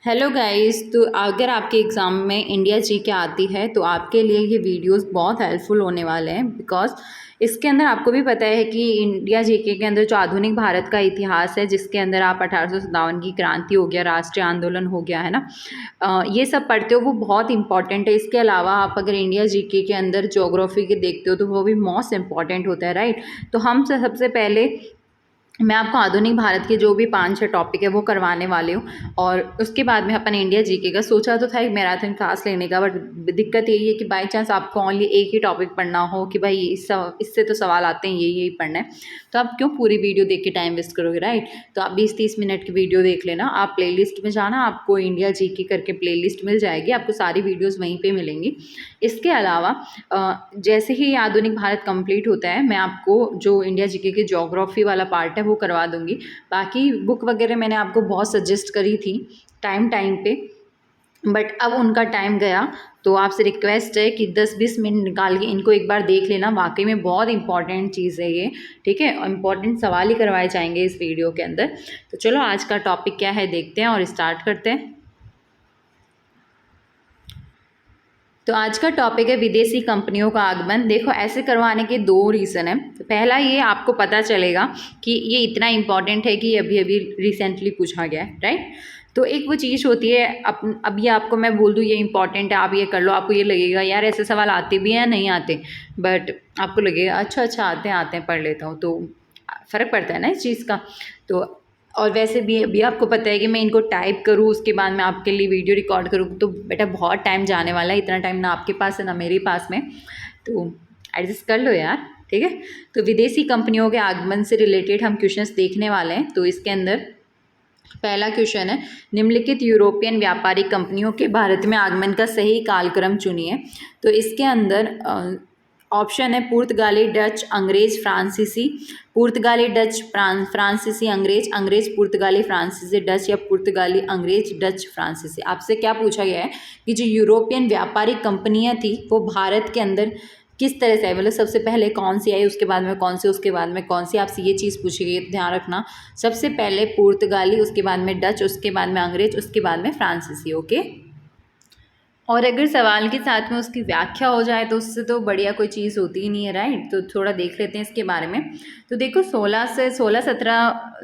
Hello guys. तो अगर आपके एग्ज़ाम में इंडिया जी के आती है तो आपके लिए ये वीडियोस बहुत हेल्पफुल होने वाले हैं। बिकॉज इसके अंदर आपको भी पता है कि इंडिया जीके के अंदर जो आधुनिक भारत का इतिहास है, जिसके अंदर आप 1857 की क्रांति हो गया, राष्ट्रीय आंदोलन हो गया, है ना। ये सब पढ़ते हो, वो बहुत इंपॉर्टेंट है। इसके अलावा आप अगर इंडिया जीके के अंदर ज्योग्राफी के देखते हो तो वो भी मोस्ट इंपॉर्टेंट होता है, राइट। तो हम सबसे पहले मैं आपको आधुनिक भारत के जो भी 5-6 टॉपिक है वो करवाने वाली हूँ, और उसके बाद में अपन इंडिया जीके का सोचा तो था एक मैराथन क्लास लेने का। बट दिक्कत यही है कि बाई चांस आपको ओनली एक ही टॉपिक पढ़ना हो कि भाई इससे तो सवाल आते हैं, यही पढ़ना है, तो आप क्यों पूरी वीडियो देख के टाइम वेस्ट करोगे, राइट। तो आप 20-30 मिनट की वीडियो देख लेना। आप प्ले में जाना, आपको इंडिया जीके करके प्ले मिल जाएगी, आपको सारी वीडियोज़ वहीं पर मिलेंगी। इसके अलावा जैसे ही आधुनिक भारत कंप्लीट होता है, मैं आपको जो इंडिया जीके के ज्योग्राफी वाला पार्ट है वो करवा दूंगी। बाकी बुक वगैरह मैंने आपको बहुत सजेस्ट करी थी टाइम पे, बट अब उनका टाइम गया। तो आपसे रिक्वेस्ट है कि 10-20 मिनट निकाल के इनको एक बार देख लेना। वाकई में बहुत इंपॉर्टेंट चीज़ है ये, ठीक है। इंपॉर्टेंट सवाल ही करवाए जाएंगे इस वीडियो के अंदर। तो चलो आज का टॉपिक क्या है देखते हैं और स्टार्ट करते हैं। तो आज का टॉपिक है विदेशी कंपनियों का आगमन। देखो, ऐसे करवाने के 2 रीज़न है। तो पहला, ये आपको पता चलेगा कि ये इतना इम्पॉर्टेंट है कि अभी अभी रिसेंटली पूछा गया है, राइट। तो एक वो चीज़ होती है, अभी आपको मैं बोल दूँ ये इंपॉर्टेंट है, आप ये कर लो, आपको ये लगेगा यार ऐसे सवाल आते भी हैं नहीं आते, बट आपको लगेगा अच्छा आते हैं, पढ़ लेता हूँ, तो फ़र्क पड़ता है ना इस चीज़ का। तो और वैसे भी अभी आपको पता है कि मैं इनको टाइप करूँ, उसके बाद मैं आपके लिए वीडियो रिकॉर्ड करूँ, तो बेटा बहुत टाइम जाने वाला है। इतना टाइम ना आपके पास है ना मेरे पास में, तो एडजस्ट कर लो यार, ठीक है। तो विदेशी कंपनियों के आगमन से रिलेटेड हम क्वेश्चंस देखने वाले हैं। तो इसके अंदर पहला क्वेश्चन है, निम्नलिखित यूरोपियन व्यापारिक कंपनियों के भारत में आगमन का सही कालक्रम चुनिए। तो इसके अंदर ऑप्शन है पुर्तगाली, डच, अंग्रेज, फ्रांसीसी। पुर्तगाली, डच, फ्रांसीसी, अंग्रेज, अंग्रेज, पुर्तगाली, फ्रांसीसी, डच, या पुर्तगाली, अंग्रेज, डच, फ्रांसीसी। आपसे क्या पूछा गया है कि जो यूरोपियन व्यापारिक कंपनियां थी वो भारत के अंदर किस तरह से आई, मतलब सबसे पहले कौन सी आई, उसके बाद में कौन सी, उसके बाद में कौन सी। आपसे ये चीज़ पूछी गई है, तो ध्यान रखना। सबसे पहले पुर्तगाली, उसके बाद में डच, उसके बाद में अंग्रेज, उसके बाद में फ्रांसीसी, ओके। और अगर सवाल के साथ में उसकी व्याख्या हो जाए तो उससे तो बढ़िया कोई चीज़ होती ही नहीं है, राइट। तो थोड़ा देख लेते हैं इसके बारे में। तो देखो, 16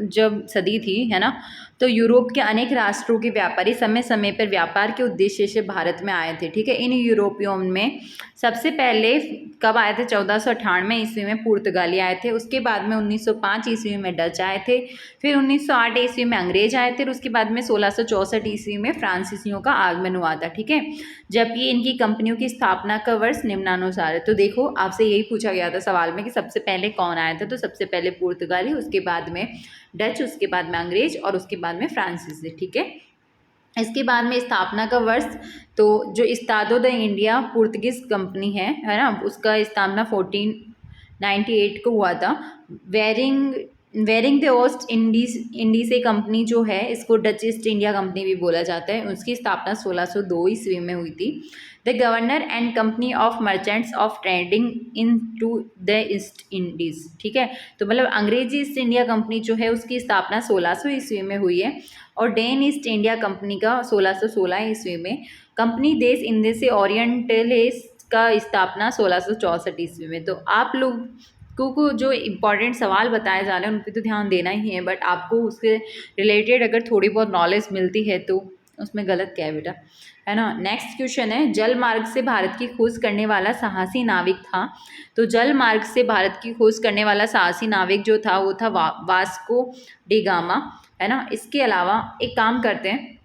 जब सदी थी, है ना, तो यूरोप के अनेक राष्ट्रों के व्यापारी समय समय पर व्यापार के उद्देश्य से भारत में आए थे, ठीक है। इन यूरोपियों में सबसे पहले कब आए थे? 1498 ईस्वी में पुर्तगाली आए थे। उसके बाद में 1905 ईस्वी में डच आए थे। फिर 1908 ईस्वी में अंग्रेज आए थे। और उसके बाद में 1664 ईस्वी में फ्रांसीसियों का आगमन हुआ था, ठीक है। जबकि इनकी कंपनियों की स्थापना का वर्ष निम्नानुसार है। तो देखो, आपसे यही पूछा गया था सवाल में कि सबसे पहले कौन आया था। तो सबसे पहले पुर्तगाली, उसके बाद में डच, उसके बाद में अंग्रेज, और उसके बाद में फ्रांसीसी, ठीक है। इसके बाद में स्थापना का वर्ष, तो जो इस्तादो द इंडिया पुर्तगीज कंपनी है ना, उसका स्थापना 1498 को हुआ था। वेरिंग द ओस्ट इंडीज कंपनी जो है, इसको डच ईस्ट इंडिया कंपनी भी बोला जाता है, उसकी स्थापना 1602 ईस्वी में हुई थी। The governor and company of merchants of trading into the East Indies, ठीक है। तो मतलब अंग्रेजी ईस्ट इंडिया कंपनी जो है उसकी स्थापना 1600 ईस्वी में हुई है, और डेन ईस्ट इंडिया कंपनी का 1616 ईस्वी में। कंपनी देश इंडिया से ओरिएंटलिस का स्थापना 1664 ईस्वी में। तो आप लोग को जो इम्पोर्टेंट सवाल बताए जा रहे हैं उन पर तो ध्यान देना ही है, बट आपको उससे रिलेटेड अगर थोड़ी बहुत नॉलेज मिलती है तो उसमें गलत क्या है बेटा, है ना। नेक्स्ट क्वेश्चन है, जल मार्ग से भारत की खोज करने वाला साहसी नाविक था। तो जल मार्ग से भारत की खोज करने वाला साहसी नाविक जो था वो था वास्को डी गामा, है ना। इसके अलावा एक काम करते हैं,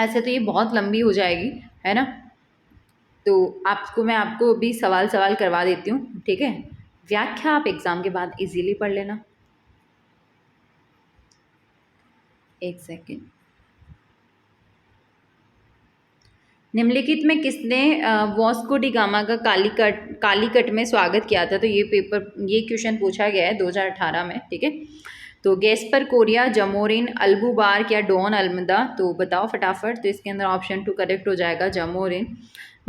ऐसे तो ये बहुत लंबी हो जाएगी, है ना। तो मैं आपको अभी सवाल करवा देती हूँ, ठीक है। व्याख्या आप एग्जाम के बाद इजीली पढ़ लेना। एक सेकेंड। निम्नलिखित में किसने वास्को डी गामा का कालीकट में स्वागत किया था? तो ये क्वेश्चन पूछा गया है 2018 में, ठीक है। तो गैस्पर कोरिया, जमोरिन, अल्बुबार्क, या डॉन अल्मदा? तो बताओ फटाफट। तो इसके अंदर ऑप्शन 2 करेक्ट हो जाएगा, जमोरिन।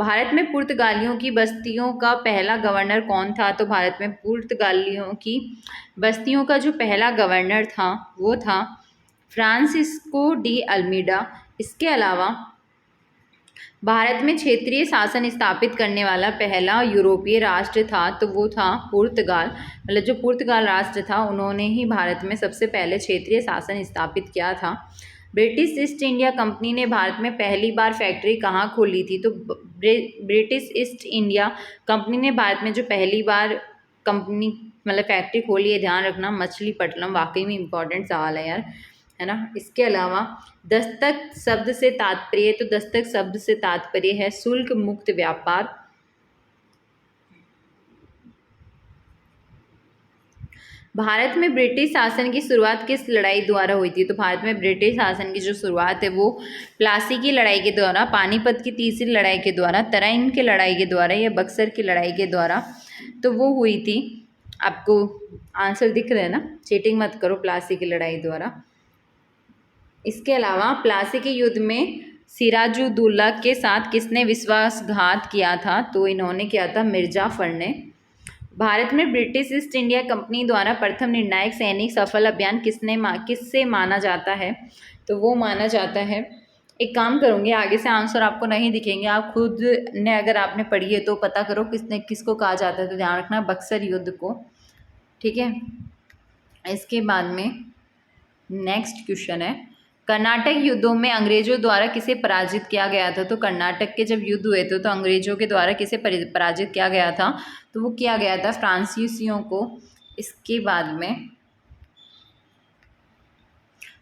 भारत में पुर्तगालियों की बस्तियों का पहला गवर्नर कौन था? तो भारत में पुर्तगालियों की बस्तियों का जो पहला गवर्नर था वो था फ्रांसिस्को डी अल्मीडा। इसके अलावा भारत में क्षेत्रीय शासन स्थापित करने वाला पहला यूरोपीय राष्ट्र था तो वो था पुर्तगाल। मतलब जो पुर्तगाल राष्ट्र था उन्होंने ही भारत में सबसे पहले क्षेत्रीय शासन स्थापित किया था। ब्रिटिश ईस्ट इंडिया कंपनी ने भारत में पहली बार फैक्ट्री कहाँ खोली थी? तो ब्रिटिश ईस्ट इंडिया कंपनी ने भारत में जो पहली बार कंपनी मतलब फैक्ट्री खोली है, ध्यान रखना, मछलीपट्टनम। वाकई में इंपॉर्टेंट सवाल है यार, है ना। इसके अलावा दस्तक शब्द से तात्पर्य, तो दस्तक शब्द से तात्पर्य है शुल्क मुक्त व्यापार। भारत में ब्रिटिश शासन की शुरुआत किस लड़ाई द्वारा हुई थी? तो भारत में ब्रिटिश शासन की जो शुरुआत है वो प्लासी की लड़ाई के द्वारा, पानीपत की तीसरी लड़ाई के द्वारा, तराइन की लड़ाई के द्वारा या बक्सर की लड़ाई के द्वारा तो वो हुई थी। आपको आंसर दिख रहा है ना, चीटिंग मत करो, प्लासी की लड़ाई द्वारा। इसके अलावा प्लासी के युद्ध में सिराजुद्दौला के साथ किसने विश्वासघात किया था? तो इन्होंने किया था मिर्जाफर ने। भारत में ब्रिटिश ईस्ट इंडिया कंपनी द्वारा प्रथम निर्णायक सैनिक सफल अभियान किससे माना जाता है? तो वो माना जाता है, एक काम करूँगी, आगे से आंसर आपको नहीं दिखेंगे, आप खुद ने अगर आपने पढ़ी है तो पता करो किसको कहा जाता है। तो ध्यान रखना बक्सर युद्ध को, ठीक है। इसके बाद में नेक्स्ट क्वेश्चन है, कर्नाटक युद्धों में अंग्रेजों द्वारा किसे पराजित किया गया था? तो कर्नाटक के जब युद्ध हुए थे तो अंग्रेजों के द्वारा किसे पराजित किया गया था? तो वो किया गया था फ्रांसीसियों को। इसके बाद में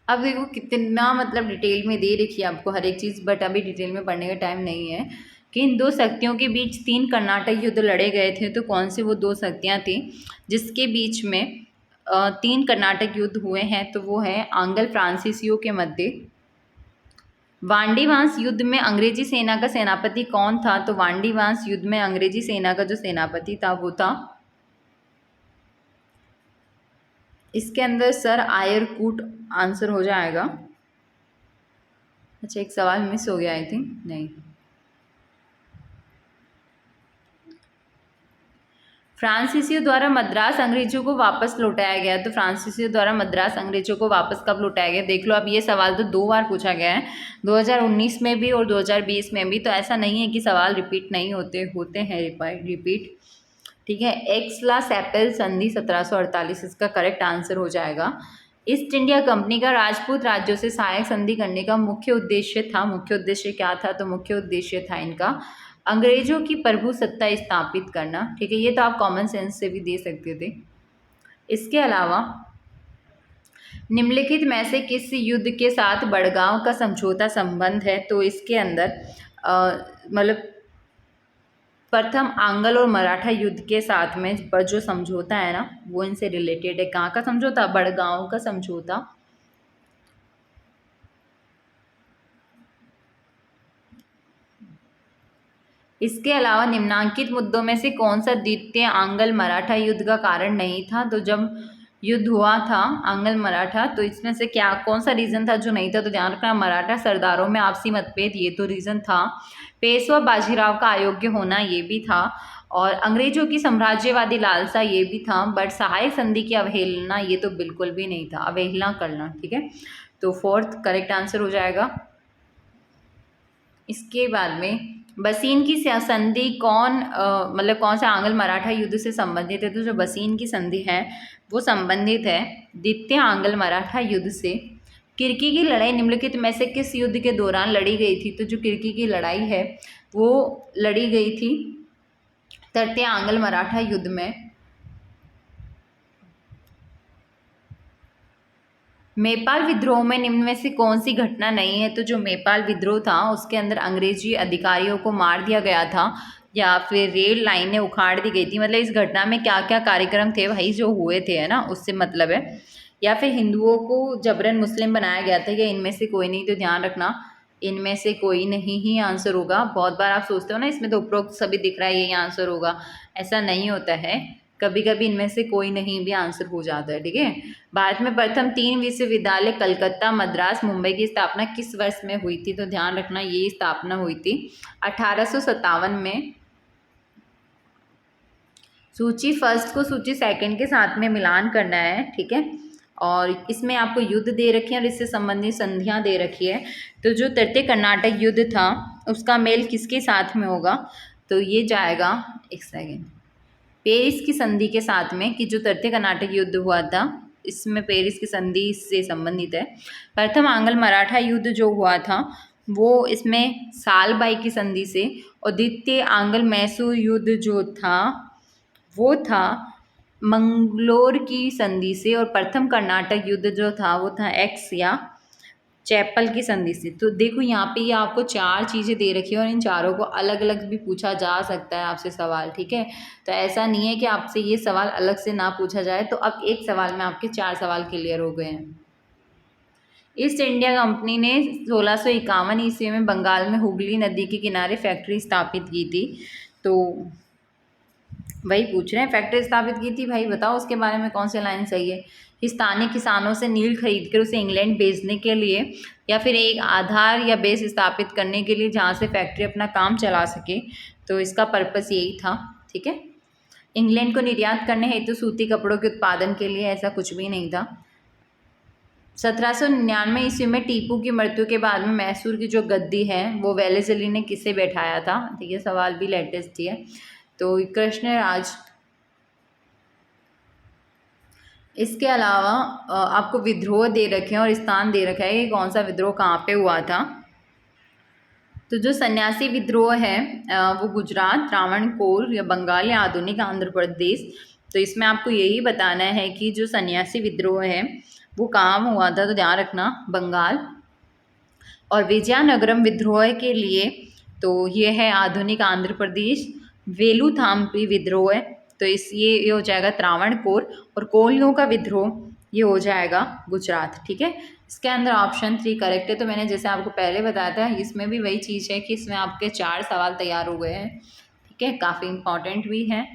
अब देखो कितना मतलब डिटेल में दे रखी है आपको हर एक चीज़, बट अभी डिटेल में पढ़ने का टाइम नहीं है। कि इन दो शक्तियों के बीच 3 कर्नाटक युद्ध लड़े गए थे, तो कौन सी वो 2 शक्तियाँ थी जिसके बीच में 3 कर्नाटक युद्ध हुए हैं? तो वो है आंग्ल फ्रांसीसियों के मध्य। वांडीवांस युद्ध में अंग्रेजी सेना का सेनापति कौन था? तो वांडीवांस युद्ध में अंग्रेजी सेना का जो सेनापति था वो था, इसके अंदर सर आयरकूट आंसर हो जाएगा। अच्छा एक सवाल मिस हो गया आई थिंक, नहीं, फ्रांसीसियों द्वारा मद्रास अंग्रेजों को वापस लौटाया गया। तो फ्रांसीसियों द्वारा मद्रास अंग्रेजों को वापस कब लौटाया गया? देख लो, अब ये सवाल तो 2 बार पूछा गया है, 2019 में भी और 2020 में भी। तो ऐसा नहीं है कि सवाल रिपीट नहीं होते हैं रिपीट, ठीक है। एक्सला सैपेल संधि 1748 इसका करेक्ट आंसर हो जाएगा। ईस्ट इंडिया कंपनी का राजपूत राज्यों से सहायक संधि करने का मुख्य उद्देश्य था, मुख्य उद्देश्य क्या था? तो मुख्य उद्देश्य था इनका अंग्रेजों की प्रभुसत्ता स्थापित करना, ठीक है। ये तो आप कॉमन सेंस से भी दे सकते थे। इसके अलावा निम्नलिखित में से किस युद्ध के साथ बड़गांव का समझौता संबंध है? तो इसके अंदर मतलब प्रथम आंग्ल और मराठा युद्ध के साथ में जो समझौता है ना वो इनसे रिलेटेड है। कहाँ का समझौता? बड़गांव का समझौता। इसके अलावा निम्नांकित मुद्दों में से कौन सा द्वितीय आंग्ल मराठा युद्ध का कारण नहीं था? तो जब युद्ध हुआ था आंग्ल मराठा, तो इसमें से क्या कौन सा रीज़न था जो नहीं था? तो ध्यान रखना मराठा सरदारों में आपसी मतभेद, ये तो रीज़न था। पेशवा बाजीराव का अयोग्य होना, ये भी था। और अंग्रेजों की साम्राज्यवादी लालसा, ये भी था। बट सहायक संधि की अवहेलना, ये तो बिल्कुल भी नहीं था, अवहेलना करना, ठीक है। तो 4th करेक्ट आंसर हो जाएगा। इसके बाद में बसीन की संधि मतलब कौन सा आंग्ल मराठा युद्ध से संबंधित है? तो जो बसीन की संधि है वो संबंधित है द्वितीय आंग्ल मराठा युद्ध से। किर्की की लड़ाई निम्नलिखित में से किस युद्ध के दौरान लड़ी गई थी? तो जो किर्की की लड़ाई है वो लड़ी गई थी तृतीय आंग्ल मराठा युद्ध में। मेपाल विद्रोह में निम्न में से कौन सी घटना नहीं है? तो जो मेपाल विद्रोह था उसके अंदर अंग्रेजी अधिकारियों को मार दिया गया था या फिर रेल लाइनें उखाड़ दी गई थी। मतलब इस घटना में क्या क्या कार्यक्रम थे भाई जो हुए थे, है ना, उससे मतलब है। या फिर हिंदुओं को जबरन मुस्लिम बनाया गया था, या इनमें से कोई नहीं? तो ध्यान रखना इनमें से कोई नहीं ही आंसर होगा। बहुत बार आप सोचते हो ना इसमें तो उपरोक्त सभी दिख रहा है यही आंसर होगा, ऐसा नहीं होता है। कभी कभी इनमें से कोई नहीं भी आंसर हो जाता है, ठीक है। भारत में प्रथम 3 विश्वविद्यालय कलकत्ता, मद्रास, मुंबई की स्थापना किस वर्ष में हुई थी? तो ध्यान रखना ये स्थापना हुई थी 1857 में। सूची फर्स्ट को सूची सेकंड के साथ में मिलान करना है, ठीक है। और इसमें आपको युद्ध दे रखे हैं और इससे संबंधित संधियाँ दे रखी है। तो जो तृतीय कर्नाटक युद्ध था उसका मेल किसके साथ में होगा, तो ये जाएगा, एक सेकेंड, पेरिस की संधि के साथ में, कि जो तृतीय कर्नाटक युद्ध हुआ था इसमें पेरिस की संधि से संबंधित है। प्रथम आंग्ल मराठा युद्ध जो हुआ था वो इसमें सालबाई की संधि से, और द्वितीय आंग्ल मैसूर युद्ध जो था वो था मंगलोर की संधि से, और प्रथम कर्नाटक युद्ध जो था वो था एक्स या चैपल की संधि से। तो देखो यहाँ पे ये आपको 4 चीज़ें दे रखी है और इन चारों को अलग अलग भी पूछा जा सकता है आपसे सवाल, ठीक है। तो ऐसा नहीं है कि आपसे ये सवाल अलग से ना पूछा जाए। तो अब एक सवाल में आपके 4 सवाल क्लियर हो गए हैं। ईस्ट इंडिया कंपनी ने 1651 ईस्वी में बंगाल में हुगली नदी के किनारे फैक्ट्री स्थापित की थी। तो वही पूछ रहे हैं, फैक्ट्री स्थापित की थी, भाई बताओ उसके बारे में कौन सी लाइन सही है। स्थानीय किसानों से नील खरीद कर उसे इंग्लैंड भेजने के लिए, या फिर एक आधार या बेस स्थापित करने के लिए जहाँ से फैक्ट्री अपना काम चला सके। तो इसका पर्पस यही था, ठीक है। इंग्लैंड को निर्यात करने हेतु सूती कपड़ों के उत्पादन के लिए, ऐसा कुछ भी नहीं था। 1799 ईस्वी में टीपू की मृत्यु के बाद में मैसूर की जो गद्दी है वो वेलेस्ली ने किसे बैठाया था, ठीक है। सवाल भी लेटेस्ट ही है। तो कृष्णराज। इसके अलावा आपको विद्रोह दे रखे हैं और स्थान दे रखा है कि कौन सा विद्रोह कहाँ पे हुआ था। तो जो सन्यासी विद्रोह है वो गुजरात, त्रावणकोर या बंगाल या आधुनिक आंध्र प्रदेश। तो इसमें आपको यही बताना है कि जो सन्यासी विद्रोह है वो कहाँ हुआ था, तो ध्यान रखना बंगाल। और विजयनगरम विद्रोह के लिए तो ये है आधुनिक आंध्र प्रदेश। वेलुथाम्पी विद्रोह है तो ये हो जाएगा त्रावणकोर। और कोलियों का विद्रोह ये हो जाएगा गुजरात, ठीक है। इसके अंदर ऑप्शन 3 करेक्ट है। तो मैंने जैसे आपको पहले बताया था इसमें भी वही चीज़ है कि इसमें आपके 4 सवाल तैयार हो गए हैं, ठीक है। काफ़ी इंपॉर्टेंट भी हैं।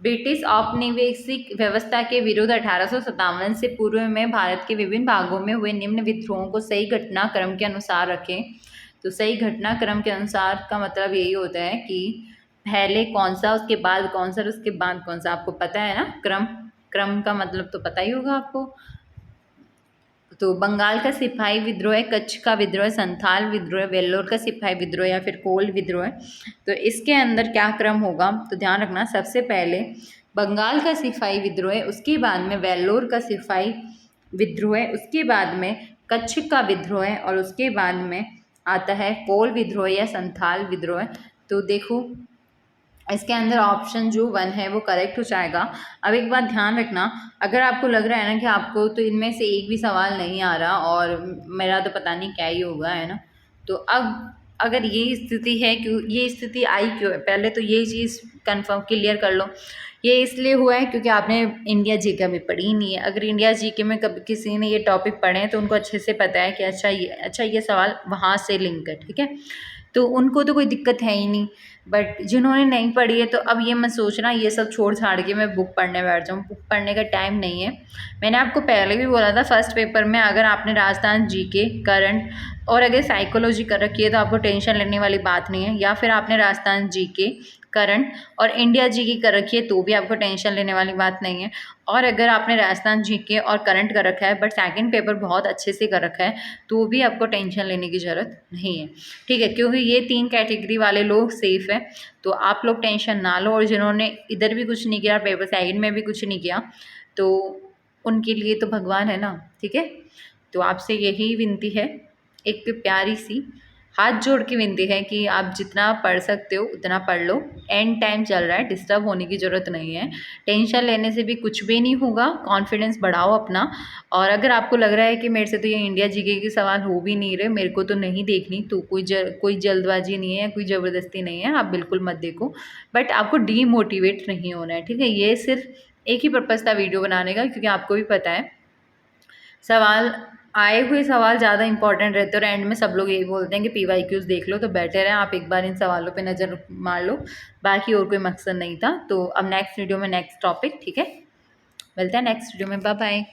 ब्रिटिश औपनिवेशिक व्यवस्था के विरुद्ध 1857 से पूर्व में भारत के विभिन्न भागों में हुए निम्न विद्रोहों को सही घटनाक्रम के अनुसार रखें। तो सही घटनाक्रम के अनुसार का मतलब यही होता है कि पहले कौन सा, उसके बाद कौन सा, उसके बाद कौन सा। आपको पता है ना क्रम का मतलब तो पता ही होगा आपको। तो बंगाल का सिपाही विद्रोह है, कच्छ का विद्रोह, संथाल विद्रोह, वेल्लोर का सिपाही विद्रोह या फिर कोल विद्रोह। तो इसके अंदर क्या क्रम होगा, तो ध्यान रखना सबसे पहले बंगाल का सिपाही विद्रोह है, उसके बाद में वेल्लोर का सिपाही विद्रोह है, उसके बाद में कच्छ का विद्रोह है, और उसके बाद में आता है कोल विद्रोह या संथाल विद्रोह। तो देखो इसके अंदर ऑप्शन जो 1 है वो करेक्ट हो जाएगा। अब एक बात ध्यान रखना, अगर आपको लग रहा है ना कि आपको तो इनमें से एक भी सवाल नहीं आ रहा और मेरा तो पता नहीं क्या ही होगा, है ना। तो अब अगर ये स्थिति है, क्यों ये स्थिति आई क्यों है, पहले तो ये चीज़ कंफर्म क्लियर कर लो। ये इसलिए हुआ है क्योंकि आपने इंडिया जीके में पढ़ी ही नहीं है। अगर इंडिया जीके में कभी किसी ने ये टॉपिक पढ़े हैं तो उनको अच्छे से पता है कि अच्छा ये सवाल वहाँ से लिंक है, ठीक है। तो उनको तो कोई दिक्कत है ही नहीं। बट जिन्होंने नहीं पढ़ी है तो अब ये मत सोचना ये सब छोड़ छाड़ के मैं बुक पढ़ने बैठ जाऊँ, बुक पढ़ने का टाइम नहीं है। मैंने आपको पहले भी बोला था फर्स्ट पेपर में अगर आपने राजस्थान जीके, करंट और अगर साइकोलॉजी कर रखी है तो आपको टेंशन लेने वाली बात नहीं है, या फिर आपने राजस्थान जीके, करंट और इंडिया जीके कर रखी है तो भी आपको टेंशन लेने वाली बात नहीं है। और अगर आपने राजस्थान जीके और करंट कर रखा है बट सेकंड पेपर बहुत अच्छे से कर रखा है तो भी आपको टेंशन लेने की ज़रूरत नहीं है, ठीक है। क्योंकि ये 3 कैटेगरी वाले लोग सेफ़ है, तो आप लोग टेंशन ना लो। और जिन्होंने इधर भी कुछ नहीं किया, पेपर सेकंड में भी कुछ नहीं किया, तो उनके लिए तो भगवान है ना, ठीक है। तो आपसे यही विनती है, एक प्यारी सी हाथ जोड़ के विनती है कि आप जितना पढ़ सकते हो उतना पढ़ लो। एंड टाइम चल रहा है, डिस्टर्ब होने की ज़रूरत नहीं है, टेंशन लेने से भी कुछ भी नहीं होगा। कॉन्फिडेंस बढ़ाओ अपना। और अगर आपको लग रहा है कि मेरे से तो ये इंडिया जीके के सवाल हो भी नहीं रहे, मेरे को तो नहीं देखनी, तो कोई जल्दबाजी नहीं है, कोई ज़बरदस्ती नहीं है, आप बिल्कुल मत देखो। बट आपको डीमोटिवेट नहीं होना है, ठीक है। ये सिर्फ एक ही पर्पज़ था वीडियो बनाने का, क्योंकि आपको भी पता है सवाल आए हुए सवाल ज़्यादा इंपॉर्टेंट रहते हैं और एंड में सब लोग यही बोलते हैं कि PYQs देख लो। तो बेटर है आप एक बार इन सवालों पे नज़र मार लो, बाकी और कोई मकसद नहीं था। तो अब नेक्स्ट वीडियो में नेक्स्ट टॉपिक, ठीक है। मिलते हैं नेक्स्ट वीडियो में, बाय बाय।